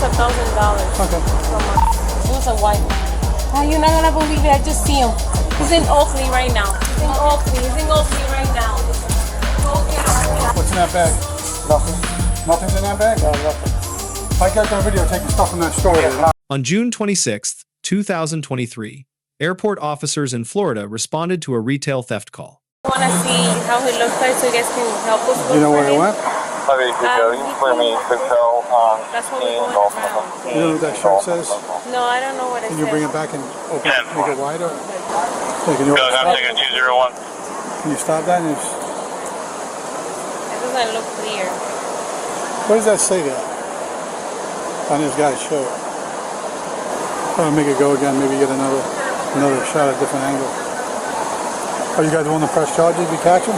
almost $1,000. Okay. It was a white man. Oh, you're not gonna believe it. I just see him. He's in Oakley right now. He's in Oakley. He's in Oakley right now. What's in that bag? Nothing. Nothing's in that bag? No, nothing. I got that video taking stuff from that store. On June 26, 2023, airport officers in Florida responded to a retail theft call. I want to see how he looks like so you guys can help us look You know for where it him. went? That's what we're going around. You know what that shirt says? No, I don't know what it Can says. you bring it back and open it, make it wider? Hey, can you Go ahead, stop? take a 201. Can you stop that? And It doesn't look clear. what does that say there? On this guy's shirt. I'll make it go again, maybe get another shot at a different angle. Are you guys willing to press charges if you catch him?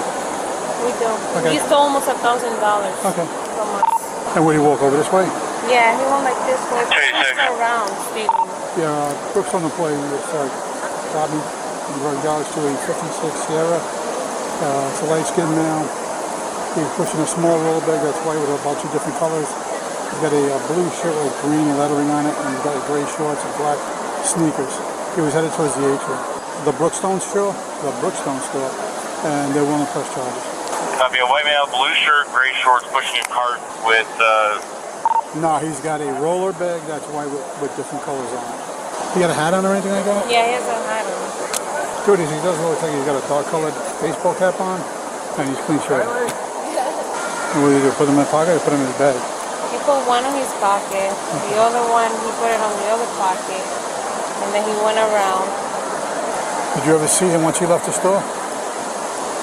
We don't. Okay. He stole almost $1,000 Okay. from us. And would he walk over this way? Yeah, he went like this way. Okay, He's around stealing. Yeah, Brooks on the play. It's Robbie Rodriguez to a 56 Sierra. It's a light-skinned male. He's pushing a small roller bag that's white with a bunch of different colors. He's got a blue shirt with green lettering on it, and he's got gray shorts and black sneakers. He was headed towards the atrium. The Brookstone store, and they're willing to press charges. That'd be a white male, blue shirt, gray shorts, pushing a cart with, No, he's got a roller bag that's white with different colors on it. He got a hat on or anything like that? Yeah, he has a hat on. Dude, he doesn't look like he's got a dark-colored baseball cap on, and he's clean shaven. And what did he do? Put him in his pocket or put him in his bag? He put one in his pocket. The other one, he put it on the other pocket. And then he went around. Did you ever see him once he left the store?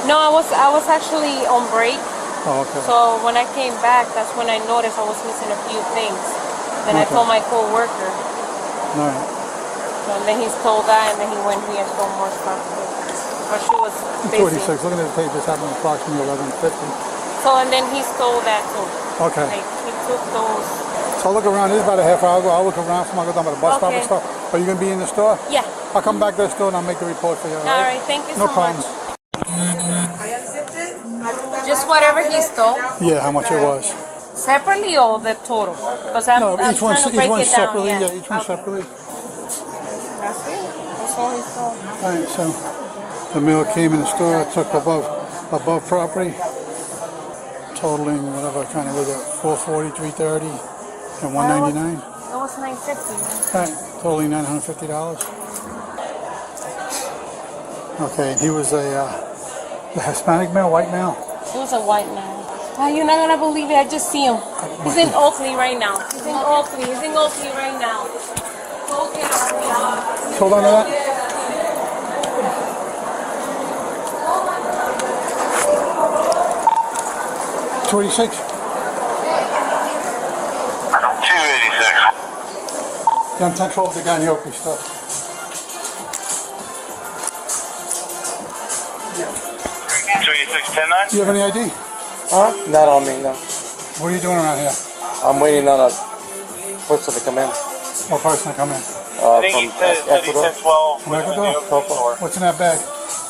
No, I was actually on break. Oh, okay. So when I came back, that's when I noticed I was missing a few things. Then I told my co-worker. All right. So and then he stole that, and then he went here and stole more stuff. But she was busy. 46. Looking at the tape, this happened approximately 11:50. So and then he stole that too. Okay. Like he took those. So I'll look around. This is about a half hour ago. I'll look around. I'll go down by the bus stop and Okay. stuff. Are you going to be in the store? Yeah. I'll come back to the store and I'll make the report for you. All right. Thank you No so problem. much. Just whatever he stole. Yeah, how much it was. Separately or the total? Because I'm No, each one trying to break it down. separately. Yeah. Yeah, each one separately. That's it. That's all he stole. All right, so the male came in the store, took above property, totaling whatever kind of was it, 440, 330, and 199. That was $950. All right, totaling $950. Okay, he was a Hispanic male, white male. It was a white man. Oh, you're not gonna believe it. I just see him. He's in Oakley right now. He's in Oakley. He's in Oakley right now. Go get him. Hold on to that. $26. 286. Yeah, I'm 10-12 the guy in the Oakley stuff. 286-109? Do you have any ID? Huh? Not on me, no. What are you doing around here? I'm waiting on a person to come in. What person to come in? I think he said he Ecuador. said 12 From with the Ecuador? open door. What's in that bag?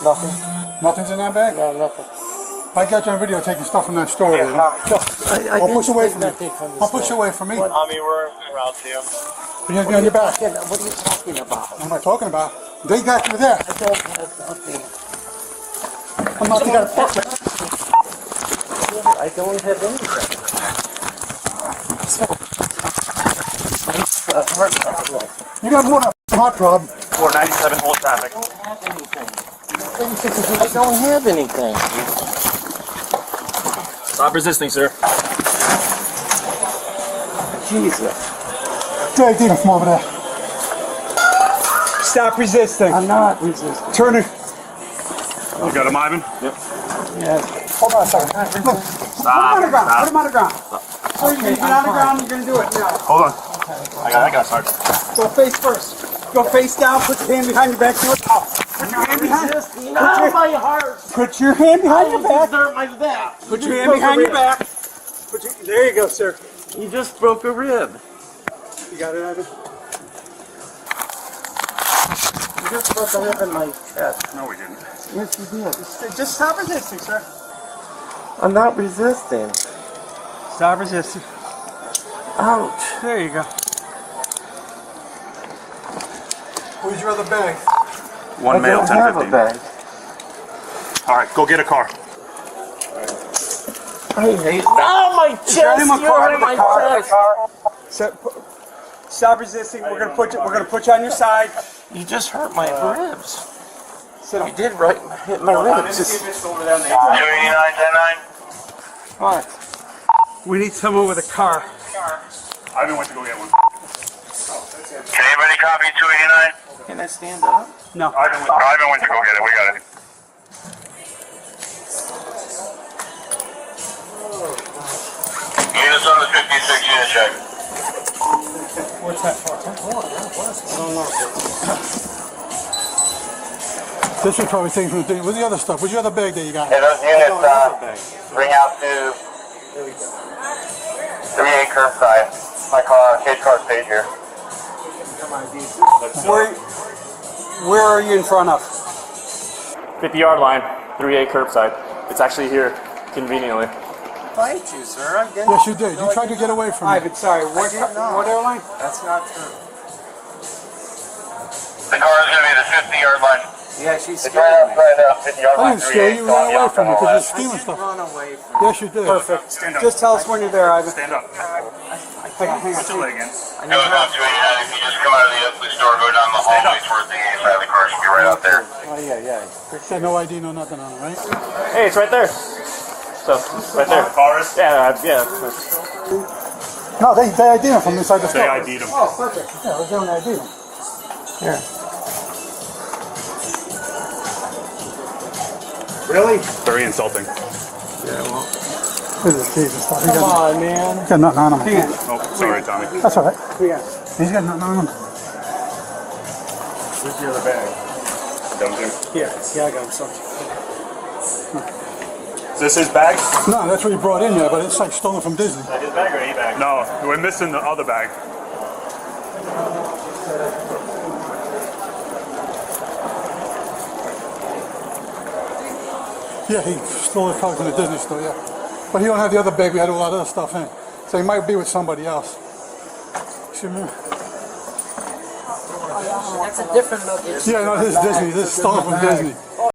Nothing. Nothing's in that bag? No, nothing. I got you on video taking stuff from that store. Yeah, I'll push away from me. I'll push away from me. I mean, we're around to you. You have me on your back. What are you talking about? What am I talking about? They got you there. I don't have nothing. I'm not going to fuck with. I don't have anything. A heart problem. You got more than a heart problem. 497 whole traffic. I don't have anything. Stop resisting, sir. Jesus. Drag Dina from over there. Stop resisting. I'm not resisting. Turn it. You got him, Ivan? Yep. Yes. Hold on a second. Look. Put him on the ground. Put him on the ground. So you're going to get on the ground, you're going to do it now. Hold on. I got Sergeant. Go face first. Go face down. Put your hand behind your back. Do it. Put your hand behind. My heart. Put your hand behind your back. Hurt my back. Put your hand behind your back. There you go, sir. You just broke a rib. You got it, Ivan? You just broke a rib in my chest. No, we didn't. Yes, you did. Just stop resisting, sir. I'm not resisting. Stop resisting. Ouch. There you go. Where's your other bag? One male, 10-15. Bag. All right, go get a car. I hate. Oh, my chest! there any more You're car? hurting my chest. Stop resisting. We're gonna put you on your side. You just hurt my ribs. Sit You down. did right. Hit my ribs. 289-10-9. What? We need someone with a car. Ivan went to go get one. Can anybody copy 289? Can I stand up? No. Ivan went to go get it. We got it. Units on the 56 unit check. What's that for? This should probably take from the thing. Where's the other stuff? Where's your other bag that you got? Hey, those units bring out to 38 curbside. My car, cage car stayed here. Where are you in front of? 50-yard line, 3A curbside. It's actually here, conveniently. Fight you, sir. I didn't. Yes, you did. You tried to get away from me. Ivan, sorry. What airline? That's not true. The car is going to be the 50-yard line. Yeah, she's It's right scared me. outside 50-yard I line. didn't scare you. You ran away from me because you're stealing stuff. Run away from Yes, you did. Perfect. Stand up. Just tell us when you're there, Ivan. Stand up. Hang on. Put your leg in. Go down 289. If you just come out of the Oakley store, go down the hallway towards the inside of the car. Should be right out there. Oh, yeah. Got no ID, no nothing on it, right? Hey, it's right there. So, right there. Cars? Yeah. No, they ID'd him from inside the They store. ID'd him. Oh, perfect. Yeah, we're doing ID him. Here. Really? Very insulting. This is Jesus stuff. Come on, man. He's got nothing on him. Oh, sorry, Tommy. That's all right. Yeah. He's got nothing on him. Where's the other bag? Don't you? Yeah, I got him something. Is this his bag? No, that's what he brought in there, but it's like stolen from Disney. His bag or a bag? No, we're missing the other bag. Yeah, he stole it probably from the Disney store, yeah. But he don't have the other bag. We had a lot of other stuff in. So he might be with somebody else. Excuse me. That's a different luggage. Yeah, no, this is Disney. This is stolen from Disney.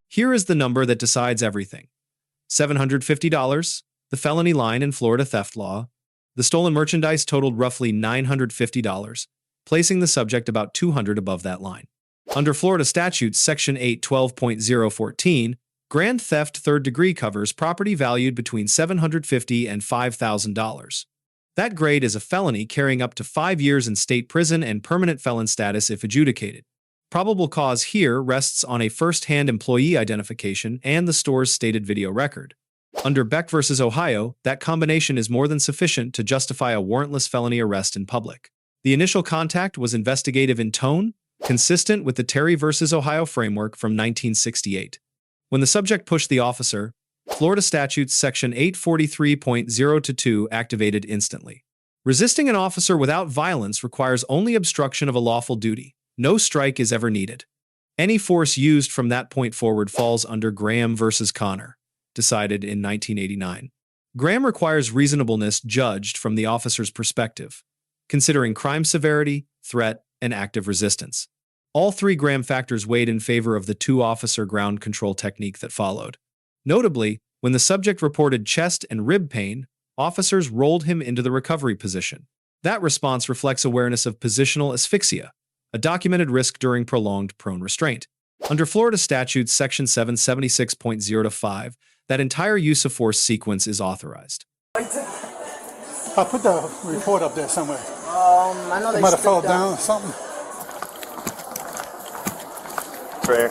Here is the number that decides everything. $750, the felony line in Florida theft law. The stolen merchandise totaled roughly $950, placing the subject about $200 above that line. Under Florida Statutes Section 812.014, grand theft third degree covers property valued between $750 and $5,000. That grade is a felony carrying up to 5 years in state prison and permanent felon status if adjudicated. Probable cause here rests on a first-hand employee identification and the store's stated video record. Under Beck v. Ohio, that combination is more than sufficient to justify a warrantless felony arrest in public. The initial contact was investigative in tone, consistent with the Terry v. Ohio framework from 1968. When the subject pushed the officer, Florida Statutes Section 843.022 activated instantly. Resisting an officer without violence requires only obstruction of a lawful duty. No strike is ever needed. Any force used from that point forward falls under Graham v. Connor, decided in 1989. Graham requires reasonableness judged from the officer's perspective, considering crime severity, threat, and active resistance. All three Graham factors weighed in favor of the two-officer ground control technique that followed. Notably, when the subject reported chest and rib pain, officers rolled him into the recovery position. That response reflects awareness of positional asphyxia, a documented risk during prolonged prone restraint. Under Florida Statutes Section 776.0-5, that entire use of force sequence is authorized. I put the report up there somewhere. I know It might have fell down or something. Prayer.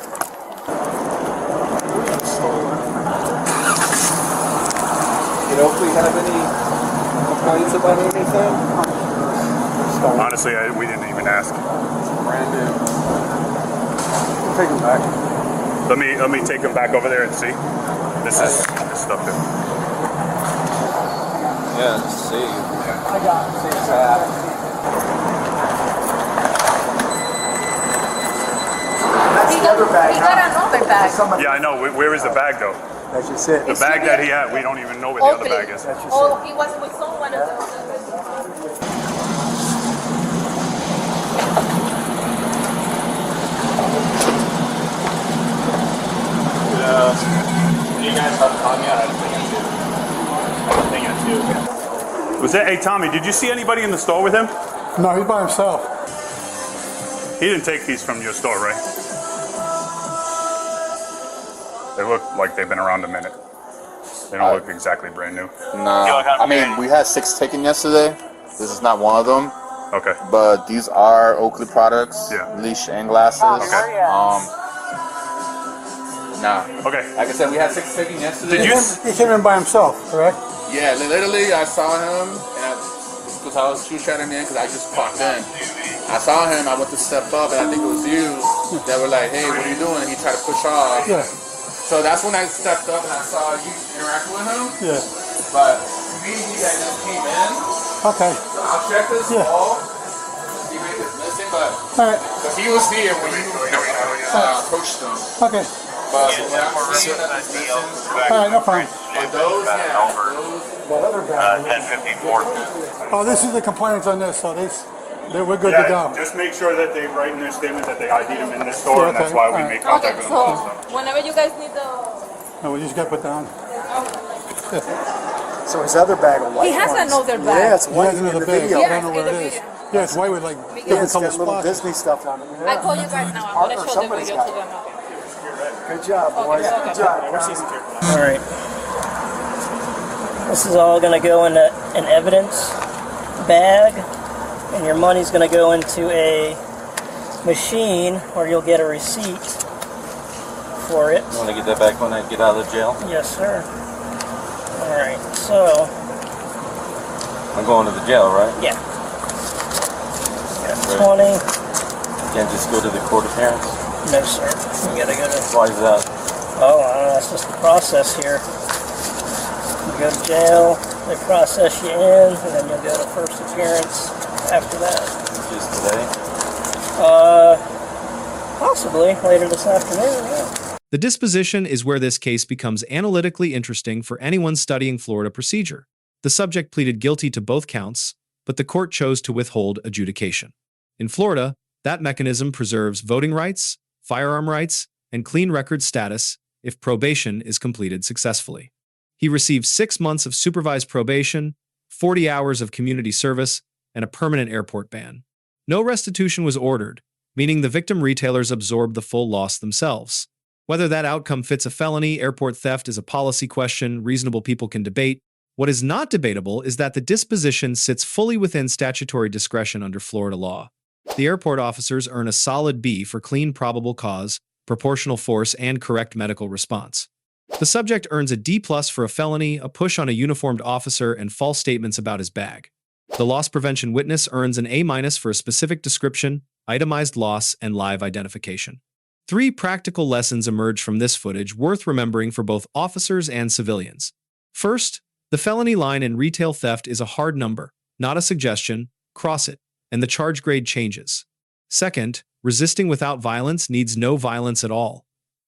Did Oakley have any complaints about anything? Honestly, we didn't even ask. Brand new. Take him back. Let me take him back over there and see. This stuff. Yeah, let's see. I got him. See that. That's the other bag. He got another bag. Somebody. Yeah, I know. Where is the bag though? That's just it. The bag that he had, we don't even know where the other bag is. That's just Oh, he was with someone. Hey, Tommy, did you see anybody in the store with him? No, he's by himself. He didn't take these from your store, right? They look like they've been around a minute. They don't look exactly brand new. Nah, I mean, we had 6 taken yesterday. This is not one of them. Okay. But these are Oakley products. Yeah. Leash and glasses. Okay. Nah. Okay. Like I said, we had 6 taken yesterday. Did you? He came in by himself, correct? Yeah, literally, I saw him, and because I was shooting him in, because I just popped in. I saw him, I went to step up, and I think it was you that were like, hey, what are you doing? And he tried to push off. Yeah. So that's when I stepped up and I saw you interact with him. Yeah. But to me, he had just came in. Okay. So I'll check this wall. See if it's missing, but All right. because he was here when you approached him. Okay. But what I'm seeing that is missing. All right, no problem. But those, yeah, those. What other bag? 1054. Oh, this is the complaints on this, so we're good to go. Just make sure that they write in their statement that they ID'd him in this store, and that's why we make contact with them. So whenever you guys need the. No, we just got to put down. So his other bag of white He has ones. another bag. Yeah, it's He white has in another the bag. video. I don't know where it is. Yeah, it's white with like Yeah, different it's color got little spots. Disney stuff on it. I call you guys now. I'm gonna show the video to them now. Good job, boys. Good job. All right. This is all going to go in an evidence bag, and your money's going to go into a machine where you'll get a receipt for it. You want to get that back when I get out of jail? Yes, sir. All right. So, I'm going to the jail, right? yeah. Got 20. Can't just go to the court appearance? No, sir. You got to go to. Why is that? Oh, I don't know. That's just the process here. You go to jail, they process you in, and then you'll go to first appearance after that. Just today? Possibly later this afternoon, yeah. The disposition is where this case becomes analytically interesting for anyone studying Florida procedure. The subject pleaded guilty to both counts, but the court chose to withhold adjudication. In Florida, that mechanism preserves voting rights, firearm rights, and clean record status if probation is completed successfully. He received 6 months of supervised probation, 40 hours of community service, and a permanent airport ban. No restitution was ordered, meaning the victim retailers absorbed the full loss themselves. Whether that outcome fits a felony, airport theft is a policy question reasonable people can debate. What is not debatable is that the disposition sits fully within statutory discretion under Florida law. The airport officers earn a solid B for clean probable cause, proportional force, and correct medical response. The subject earns a D+ for a felony, a push on a uniformed officer, and false statements about his bag. The loss prevention witness earns an A- for a specific description, itemized loss, and live identification. 3 practical lessons emerge from this footage worth remembering for both officers and civilians. First, the felony line in retail theft is a hard number, not a suggestion. Cross it, and the charge grade changes. Second, resisting without violence needs no violence at all.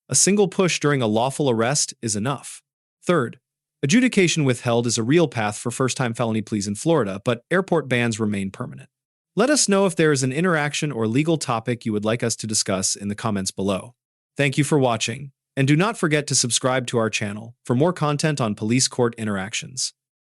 A single push during a lawful arrest is enough. Third, adjudication withheld is a real path for first-time felony pleas in Florida, but airport bans remain permanent. Let us know if there is an interaction or legal topic you would like us to discuss in the comments below. Thank you for watching, and do not forget to subscribe to our channel for more content on police court interactions.